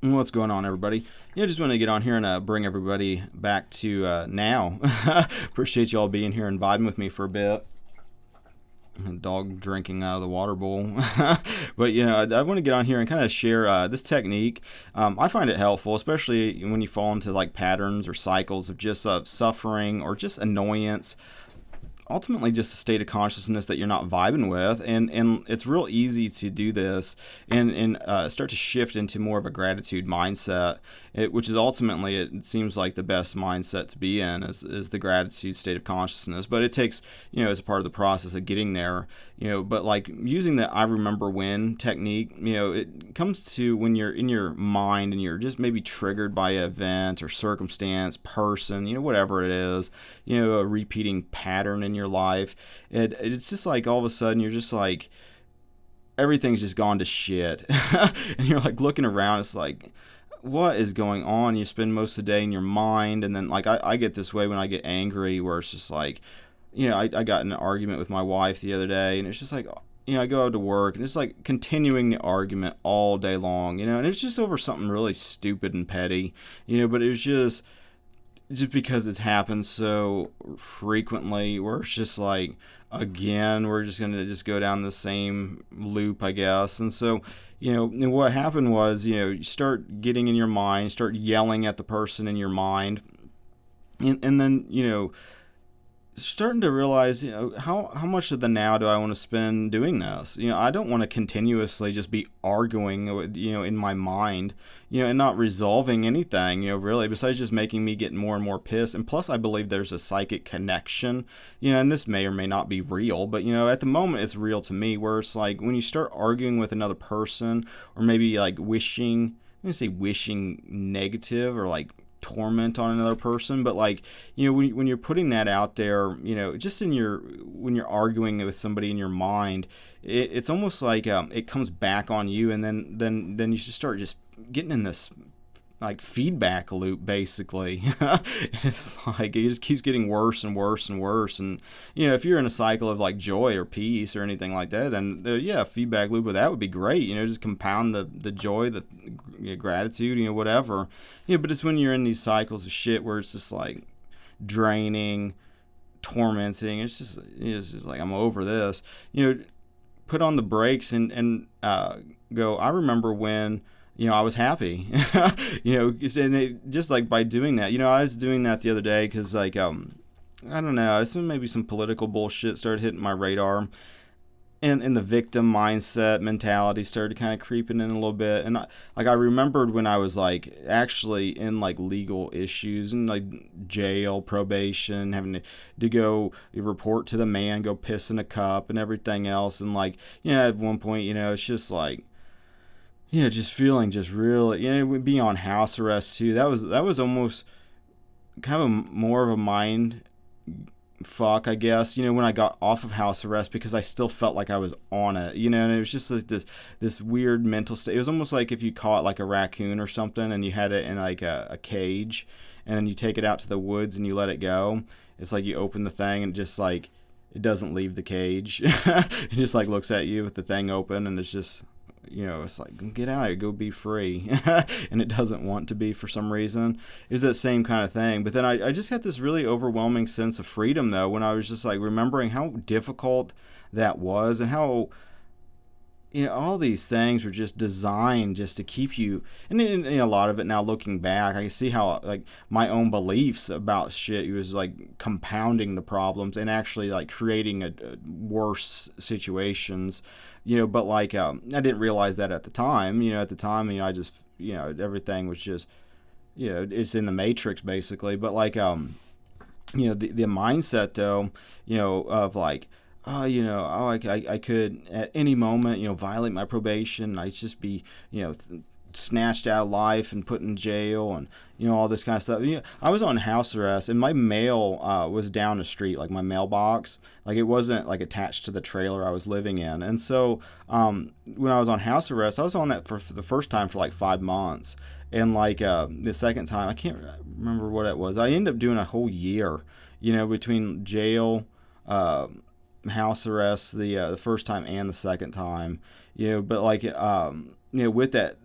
What's going on, everybody? Just want to get on here and bring everybody back to now. Appreciate you all being here and vibing with me for a bit. Dog drinking out of the water bowl. But, I want to get on here and kind of share this technique. I find it helpful, especially when you fall into like patterns or cycles of just suffering or just annoyance, ultimately just a state of consciousness that you're not vibing with, and it's real easy to do this and start to shift into more of a gratitude mindset, which is ultimately, it seems like, the best mindset to be in is the gratitude state of consciousness. But it takes, as a part of the process of getting there, but like using the I remember when technique, it comes to when you're in your mind and you're just maybe triggered by an event or circumstance, person, whatever it is, a repeating pattern in your life. It's just like all of a sudden you're just like, everything's just gone to shit. And you're like looking around, it's like, what is going on? You spend most of the day in your mind, and then like I get this way when I get angry, where it's just like, I got in an argument with my wife the other day, and it's just like, I go out to work, and it's like continuing the argument all day long, and it's just over something really stupid and petty, but it was just because it's happened so frequently, where it's just like, again, we're just going to just go down the same loop, I guess. And so, and what happened was, you start getting in your mind, start yelling at the person in your mind, and then, starting to realize, how much of the now do I want to spend doing this? I don't want to continuously just be arguing, in my mind, and not resolving anything, really, besides just making me get more and more pissed. And plus, I believe there's a psychic connection, and this may or may not be real, but, at the moment it's real to me, where it's like when you start arguing with another person, or maybe like wishing negative, or like torment on another person, but like, when you're putting that out there, just when you're arguing with somebody in your mind, it's almost like it comes back on you, and then you should start just getting in this like feedback loop, basically. And it's like it just keeps getting worse and worse and worse. And if you're in a cycle of like joy or peace or anything like that, then a feedback loop of that would be great. Just compound the joy, the gratitude, whatever. But it's when you're in these cycles of shit where it's just like draining, tormenting. It's just like, I'm over this. Put on the brakes and go, I remember when I was happy. And just like by doing that, I was doing that the other day because like, I don't know, maybe some political bullshit started hitting my radar, and the victim mindset mentality started kind of creeping in a little bit. And I remembered when I was like actually in like legal issues and like jail, probation, having to go report to the man, go piss in a cup and everything else. And like, at one point, it's just like, just feeling just really, be on house arrest too. That was almost kind of more of a mind fuck, I guess, when I got off of house arrest, because I still felt like I was on it, and it was just like this weird mental state. It was almost like if you caught like a raccoon or something and you had it in like a cage, and then you take it out to the woods and you let it go. It's like you open the thing and just like, it doesn't leave the cage. It just like looks at you with the thing open, and it's just, it's like, get out of here, go be free. And it doesn't want to be for some reason. Is that same kind of thing. But then I just had this really overwhelming sense of freedom, though, when I was just like remembering how difficult that was, and how, all these things were just designed just to keep you, and a lot of it now looking back, I can see how like my own beliefs about shit was like compounding the problems and actually like creating a worse situations, but like, I didn't realize that at the time. At the time, I just, everything was just, it's in the matrix basically. But like, the mindset though, of like, I could at any moment, violate my probation. I'd just be, snatched out of life and put in jail, and all this kind of stuff. I was on house arrest, and my mail was down the street, like my mailbox, like it wasn't like attached to the trailer I was living in. And so when I was on house arrest, I was on that for the first time for like 5 months, and like the second time, I can't remember what it was. I ended up doing a whole year, between jail, house arrest, the first time and the second time, but like with that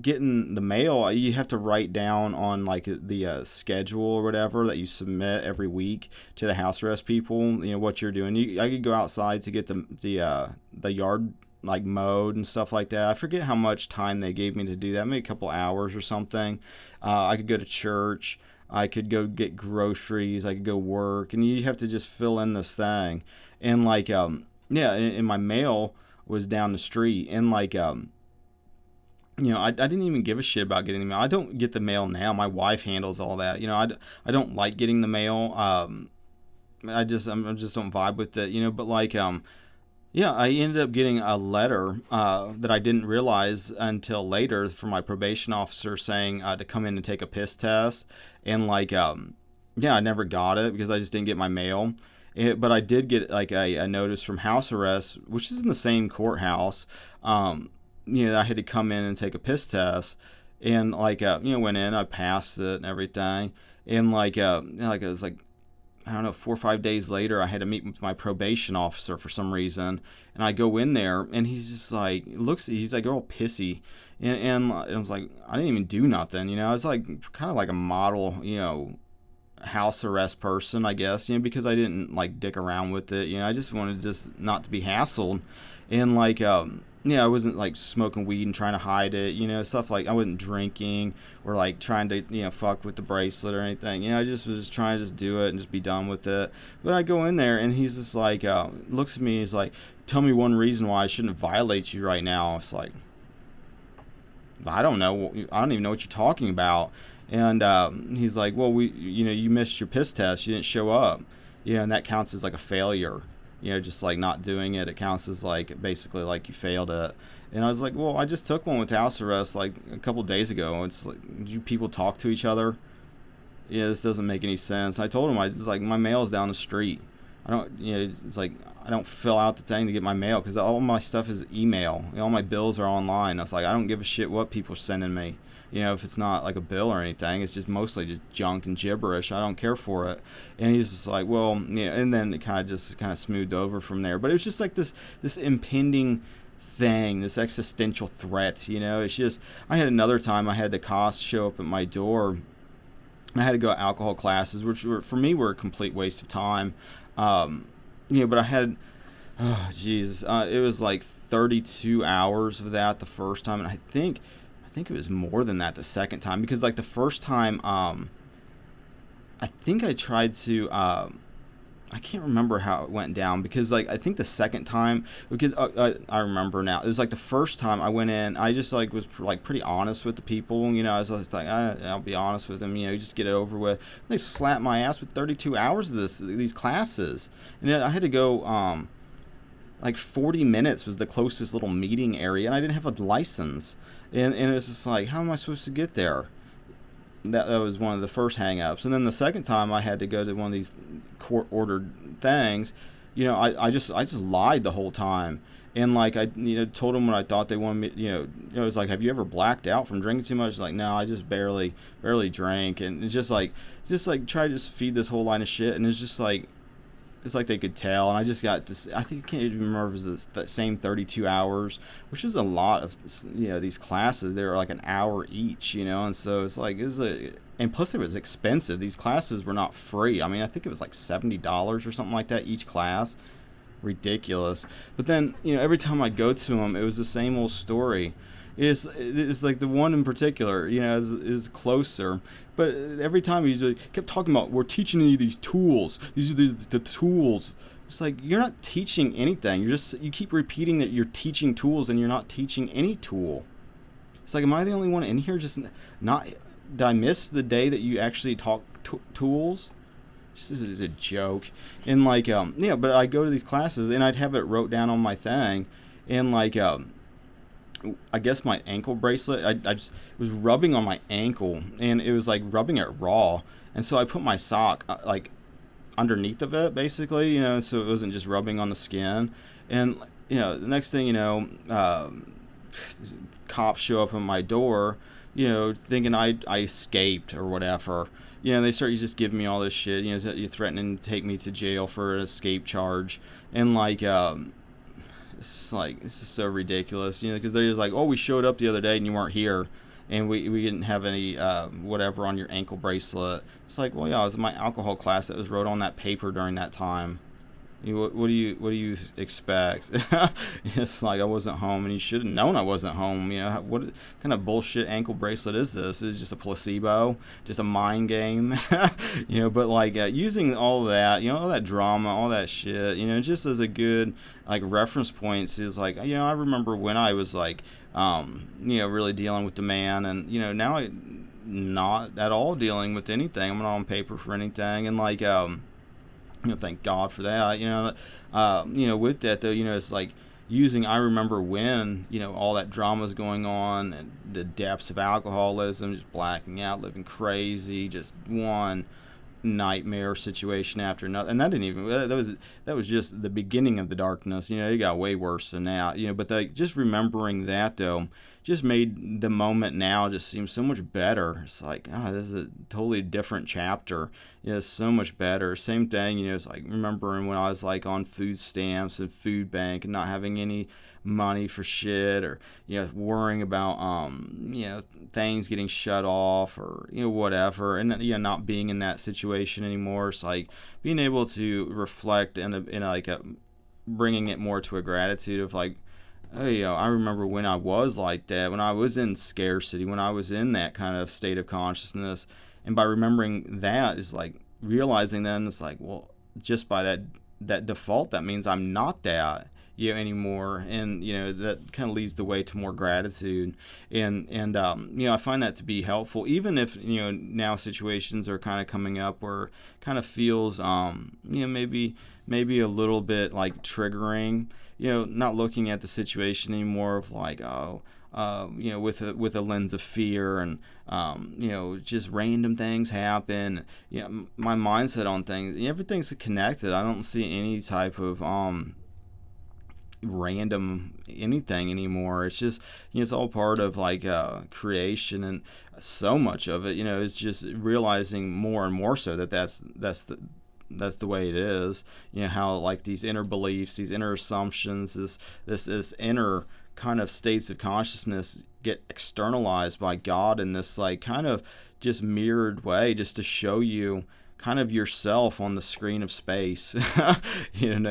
getting the mail, you have to write down on like the schedule or whatever that you submit every week to the house arrest people. You know what you're doing. I could go outside to get the yard like mowed and stuff like that. I forget how much time they gave me to do that. Maybe a couple hours or something. I could go to church. I could go get groceries. I could go work, and you have to just fill in this thing. And like yeah, and my mail was down the street, and like I didn't even give a shit about getting the mail. I don't get the mail now. My wife handles all that. I don't like getting the mail. I just don't vibe with it. But like yeah, I ended up getting a letter that I didn't realize until later from my probation officer saying to come in and take a piss test, and like yeah, I never got it because I just didn't get my mail. But I did get like a notice from house arrest, which is in the same courthouse. I had to come in and take a piss test, and like went in, I passed it and everything, and like it was like, I don't know, 4 or 5 days later, I had to meet with my probation officer for some reason, and I go in there, and he's just like he's like all pissy, and I was like, I didn't even do nothing, I was like kind of like a model, house arrest person, I guess, because I didn't like dick around with it, I just wanted just not to be hassled, and like I wasn't like smoking weed and trying to hide it, stuff like I wasn't drinking or like trying to, fuck with the bracelet or anything. I just was trying to just do it and just be done with it. But I go in there and he's just like, looks at me, he's like, tell me one reason why I shouldn't violate you right now. It's like, I don't know. I don't even know what you're talking about. And he's like, well, you missed your piss test. You didn't show up, and that counts as like a failure. Just like not doing it, it counts as like basically like you failed it. And I was like, well, I just took one with house arrest like a couple days ago. It's like, do people talk to each other? This doesn't make any sense. I told him, it's like, my mail's down the street. I don't, it's like, I don't fill out the thing to get my mail because all my stuff is email. All my bills are online. I was like, I don't give a shit what people are sending me. If it's not like a bill or anything, it's just mostly just junk and gibberish. I don't care for it. And he's just like, well, and then it kind of smoothed over from there. But it was just like this impending thing, this existential threat. It's just, I had another time I had the cops show up at my door. I had to go to alcohol classes, which for me were a complete waste of time. But I had, it was like 32 hours of that the first time, and I think it was more than that the second time, because like the first time I think I tried to I can't remember how it went down, because like I think the second time, because I remember now, it was like the first time I went in, I just like was like pretty honest with the people, I was like, I'll be honest with them, just get it over with. They slapped my ass with 32 hours of these classes, and I had to go like 40 minutes was the closest little meeting area, and I didn't have a license. And it was just like, how am I supposed to get there? That was one of the first hang-ups. And then the second time I had to go to one of these court-ordered things, I just lied the whole time. And like I told them what I thought they wanted me, it was like, have you ever blacked out from drinking too much? It's like, no, I just barely drank. And it's just like try to just feed this whole line of shit. And it's just like, it's like they could tell, and I just got this. I think I can't even remember if it was that same 32 hours, which is a lot of these classes. They were like an hour each, and so it's like and plus it was expensive. These classes were not free. I mean, I think it was like $70 or something like that each class. Ridiculous. But then every time I go to them, it was the same old story. It's like the one in particular, is closer. But every time he kept talking about, we're teaching you these tools. These are the tools. It's like, you're not teaching anything. You keep repeating that you're teaching tools, and you're not teaching any tool. It's like, am I the only one in here just not? Did I miss the day that you actually taught tools? This is a joke. And like, but I go to these classes, and I'd have it wrote down on my thing, and like, I guess my ankle bracelet, I just was rubbing on my ankle, and it was like rubbing it raw, and so I put my sock like underneath of it, basically, so it wasn't just rubbing on the skin. And the next thing cops show up at my door, thinking I escaped or whatever. They start just giving me all this shit, you're threatening to take me to jail for an escape charge, and like it's like, this is so ridiculous, because they're just like, oh, we showed up the other day and you weren't here. and we didn't have any whatever on your ankle bracelet. It's like, well, yeah, I was in my alcohol class that was wrote on that paper during that time. What do you expect? It's like I wasn't home, and you should have known I wasn't home. What kind of bullshit ankle bracelet is this? Is it just a placebo, just a mind game? But like using all that, all that drama, all that shit, just as a good like reference points is like, I remember when I was like, really dealing with the man, and now I not at all dealing with anything. I'm not on paper for anything, and like thank God for that. With that though, it's like using I remember when, all that drama was going on and the depths of alcoholism, just blacking out, living crazy, just one nightmare situation after another. And that was just the beginning of the darkness. It got way worse than that. But just remembering that though just made the moment now just seem so much better. It's like, this is a totally different chapter. It's so much better. Same thing, it's like remembering when I was like on food stamps and food bank and not having any money for shit, or worrying about things getting shut off, or whatever, and not being in that situation anymore. It's like being able to reflect in like a bringing it more to a gratitude of like, oh, I remember when I was like that, when I was in scarcity, when I was in that kind of state of consciousness. And by remembering that is like realizing then it's like, well, just by that default, that means I'm not that anymore. And that kind of leads the way to more gratitude. And I find that to be helpful, even if now situations are kind of coming up where it kind of feels maybe a little bit like triggering. Not looking at the situation anymore of like, with a lens of fear, and just random things happen. My mindset on things, everything's connected. I don't see any type of random anything anymore. It's just it's all part of like creation, and so much of it is just realizing more and more so that's the way it is. How like these inner beliefs, these inner assumptions, this inner kind of states of consciousness get externalized by God in this like kind of just mirrored way, just to show you kind of yourself on the screen of space. And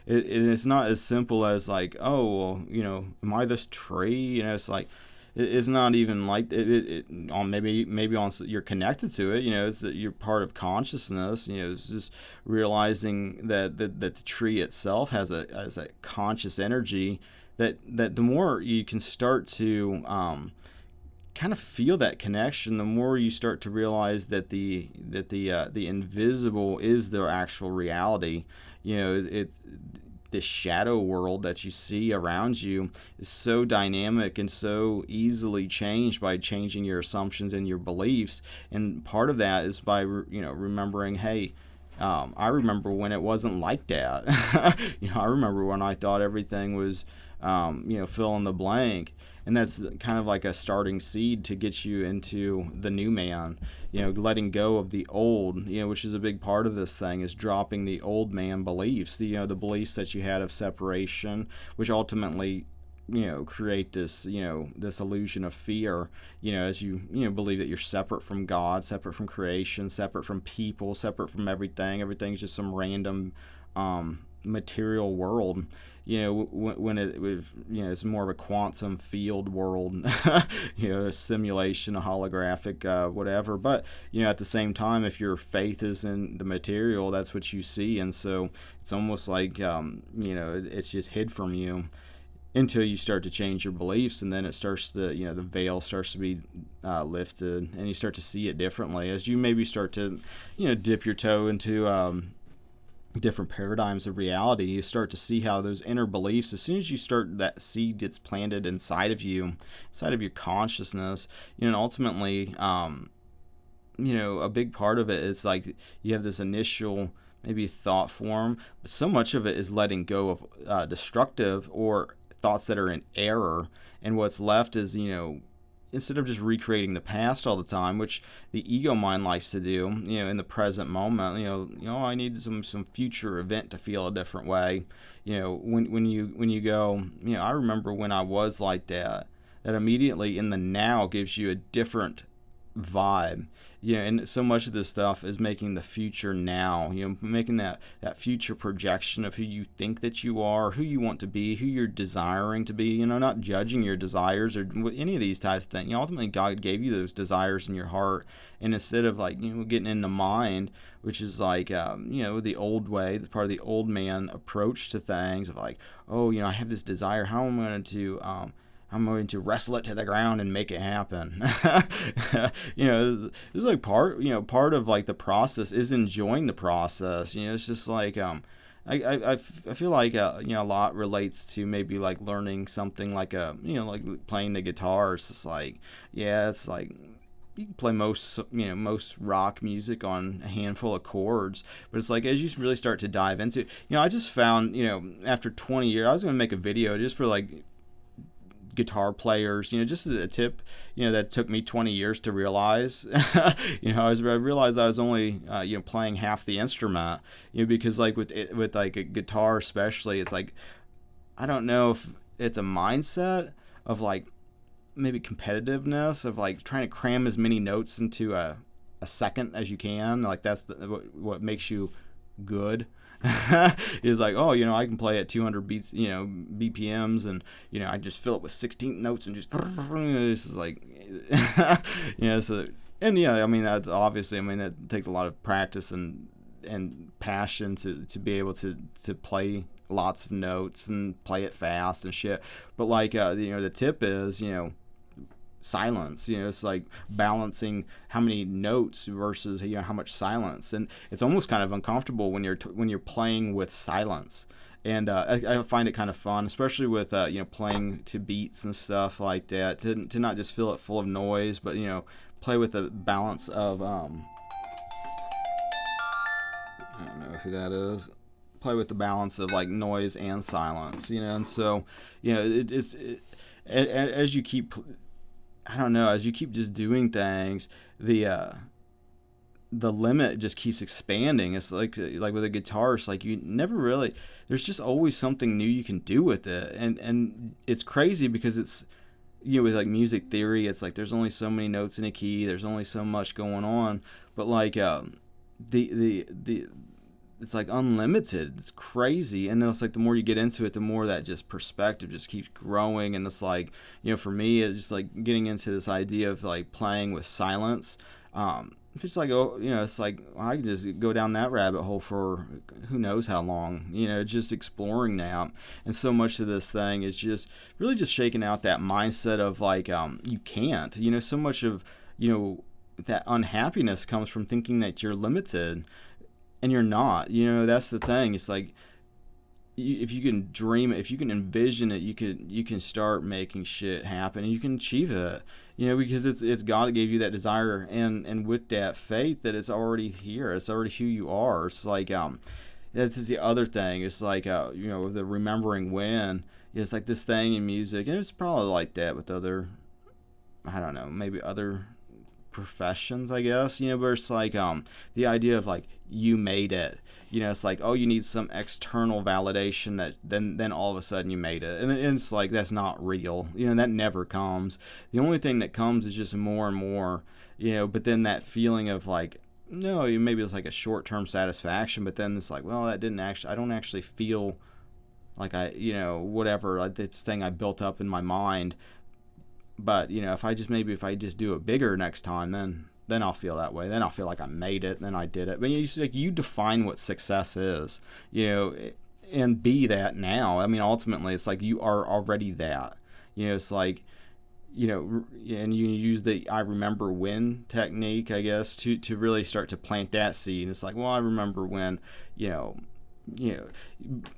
it's not as simple as like, oh, well, am I this tree? It's like, it's not even like maybe on you're connected to it. It's that you're part of consciousness. It's just realizing that the tree itself has a conscious energy. That the more you can start to kind of feel that connection, the more you start to realize that the invisible is their actual reality. It's this shadow world that you see around you is so dynamic and so easily changed by changing your assumptions and your beliefs. And part of that is by remembering, hey, I remember when it wasn't like that. I remember when I thought everything was fill in the blank. And that's kind of like a starting seed to get you into the new man, letting go of the old, which is a big part of this thing, is dropping the old man beliefs, the beliefs that you had of separation, which ultimately, create this, this illusion of fear, as you believe that you're separate from God, separate from creation, separate from people, separate from everything. Everything's just some random, material world. When it's more of a quantum field world, a simulation, a holographic, whatever. But at the same time, if your faith is in the material, that's what you see, and so it's almost like it's just hid from you until you start to change your beliefs, and then it starts to the veil starts to be lifted, and you start to see it differently as you maybe start to dip your toe into different paradigms of reality. You start to see how those inner beliefs, as soon as you start, that seed gets planted inside of you, inside of your consciousness, and ultimately a big part of it is like you have this initial maybe thought form, but so much of it is letting go of destructive or thoughts that are in error, and what's left is instead of just recreating the past all the time, which the ego mind likes to do, in the present moment, I need some future event to feel a different way. When you go, I remember when I was like that. that immediately in the now gives you a different vibe. And so much of this stuff is making the future now, making that future projection of who you think that you are, who you want to be, who you're desiring to be, not judging your desires or any of these types of things. Ultimately God gave you those desires in your heart, and instead of getting in the mind, which is the old way, part of the old man approach to things of I have this desire, how am I going to I'm going to wrestle it to the ground and make it happen. This is part of the process is enjoying the process. It's just I feel a lot relates to maybe learning something like playing the guitar. It's just it's you can play most rock music on a handful of chords, but it's as you really start to dive into, I just found, after 20 years, I was going to make a video just for guitar players, just a tip, that took me 20 years to realize. I realized I was only, playing half the instrument, because with a guitar especially, it's I don't know if it's a mindset of maybe competitiveness of trying to cram as many notes into a second as you can. That's what makes you good. Is I can play at 200 beats, BPMs, and I just fill it with 16 notes and just this is so, and that's obviously that takes a lot of practice and passion to be able to play lots of notes and play it fast and shit. But the tip is silence. It's balancing how many notes versus how much silence, and it's almost kind of uncomfortable when you're playing with silence. And I find it kind of fun, especially with playing to beats and stuff like that, to not just fill it full of noise, but play with the balance of I don't know who that is. Play with the balance of noise and silence, and so as you keep, I don't know, as you keep just doing things, the limit just keeps expanding. It's like with a guitar, it's you never really, there's just always something new you can do with it, and it's crazy because it's with music theory, it's there's only so many notes in a key, there's only so much going on, but the it's unlimited. It's crazy, and it's the more you get into it, the more that just perspective just keeps growing. And it's for me, it's just getting into this idea of playing with silence. It's it's I can just go down that rabbit hole for who knows how long, just exploring that. And so much of this thing is just really just shaking out that mindset of you can't, so much of that unhappiness comes from thinking that you're limited. And you're not, that's the thing. It's if you can dream it, if you can envision it, you can start making shit happen, and you can achieve it, because it's God that gave you that desire, and with that faith that it's already here, it's already who you are. It's that's the other thing. It's the remembering when. It's this thing in music, and it's probably that with other, I don't know, maybe other professions, I guess, but it's the idea of you made it, it's you need some external validation that then all of a sudden you made it, and it's that's not real, that never comes. The only thing that comes is just more and more, but then that feeling of no, maybe it's a short-term satisfaction, but then it's well, that didn't actually, I don't actually feel whatever, this thing I built up in my mind. But if I just do it bigger next time, then I'll feel that way. Then I'll feel I made it. Then I did it. But you define what success is, and be that now. Ultimately, it's you are already that. It's and you use the I remember when technique, I guess, to really start to plant that seed. And it's well, I remember when,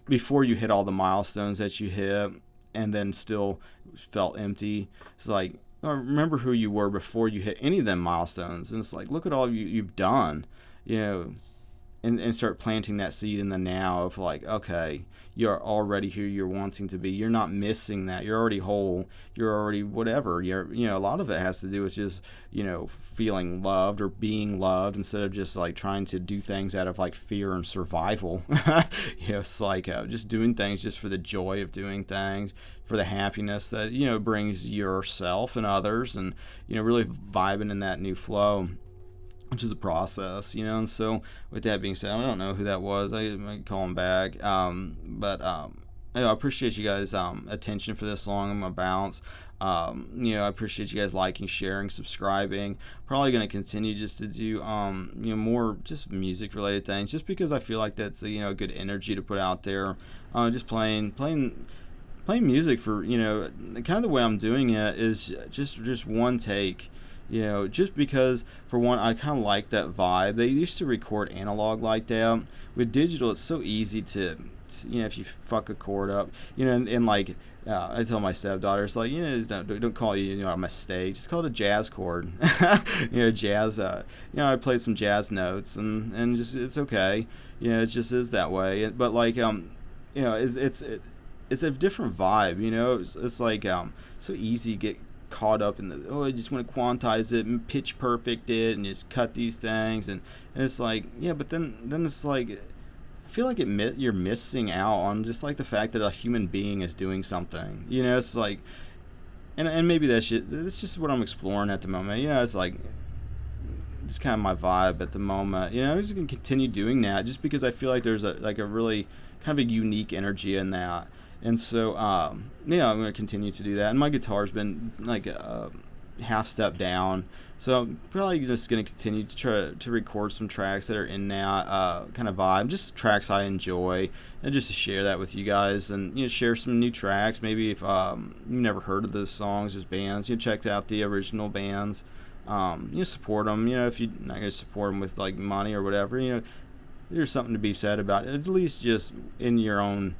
before you hit all the milestones that you hit, and then still felt empty. It's remember who you were before you hit any of them milestones, and it's look at all you've done, and start planting that seed in the now of like, okay, you're already here, you're wanting to be, you're not missing that, you're already whole, you're already whatever, you're, a lot of it has to do with just, feeling loved or being loved, instead of just like trying to do things out of like fear and survival. It's like just doing things just for the joy of doing things, for the happiness that brings yourself and others, and really vibing in that new flow, which is a process, and so with that being said, I don't know who that was. I might call him back, but I appreciate you guys' attention for this long. I'm gonna bounce. I appreciate you guys liking, sharing, subscribing. Probably gonna continue just to do more just music related things, just because I feel like that's a good energy to put out there. Just playing music for kind of the way I'm doing it is just one take. Just because, for one, I kind of like that vibe. They used to record analog like that. With digital, it's so easy to if you fuck a chord up, and like, I tell my stepdaughters, like, don't call a mistake. Just call it a jazz chord. Jazz, I play some jazz notes, and just, it's okay. It just is that way. But like, it's a different vibe, it's like, so easy to get caught up in I just want to quantize it and pitch perfect it and just cut these things, and it's like, but then it's like, I feel like you're missing out on just like the fact that a human being is doing something, it's like, and maybe that's just what I'm exploring at the moment, it's like, it's kind of my vibe at the moment, I'm just gonna continue doing that just because I feel like there's a really kind of a unique energy in that. And so, I'm going to continue to do that. And my guitar's been like a half step down. So I'm probably just going to continue to try to record some tracks that are in that kind of vibe. Just tracks I enjoy. And just to share that with you guys. And, share some new tracks. Maybe if you've never heard of those songs, those bands, check out the original bands. Support them. If you're not going to support them with like money or whatever, there's something to be said about it. At least just in your own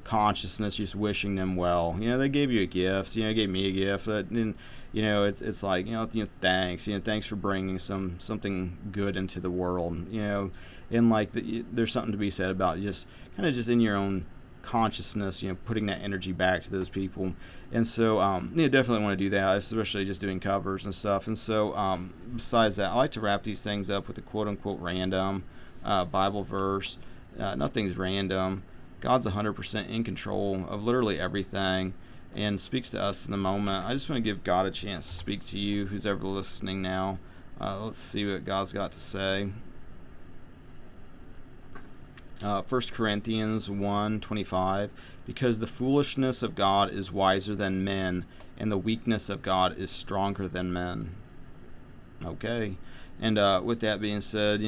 consciousness, just wishing them well. They gave you a gift, gave me a gift, and it's like, thanks, thanks for bringing something good into the world, and like there's something to be said about just kind of just in your own consciousness, putting that energy back to those people. And so definitely want to do that, especially just doing covers and stuff. And so besides that, I like to wrap these things up with a quote unquote random Bible verse. Nothing's random. God's 100% in control of literally everything and speaks to us in the moment. I just want to give God a chance to speak to you, who's ever listening now. Let's see what God's got to say. 1 Corinthians 1:25, because the foolishness of God is wiser than men, and the weakness of God is stronger than men. Okay. And with that being said,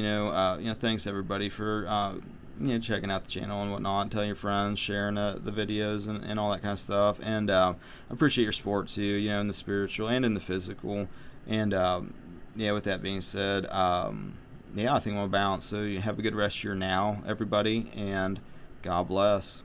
thanks everybody for checking out the channel and whatnot, telling your friends, sharing the videos and all that kind of stuff. And I appreciate your support too, in the spiritual and in the physical. And with that being said, I think I'm gonna bounce. So you have a good rest of your now, everybody, and God bless.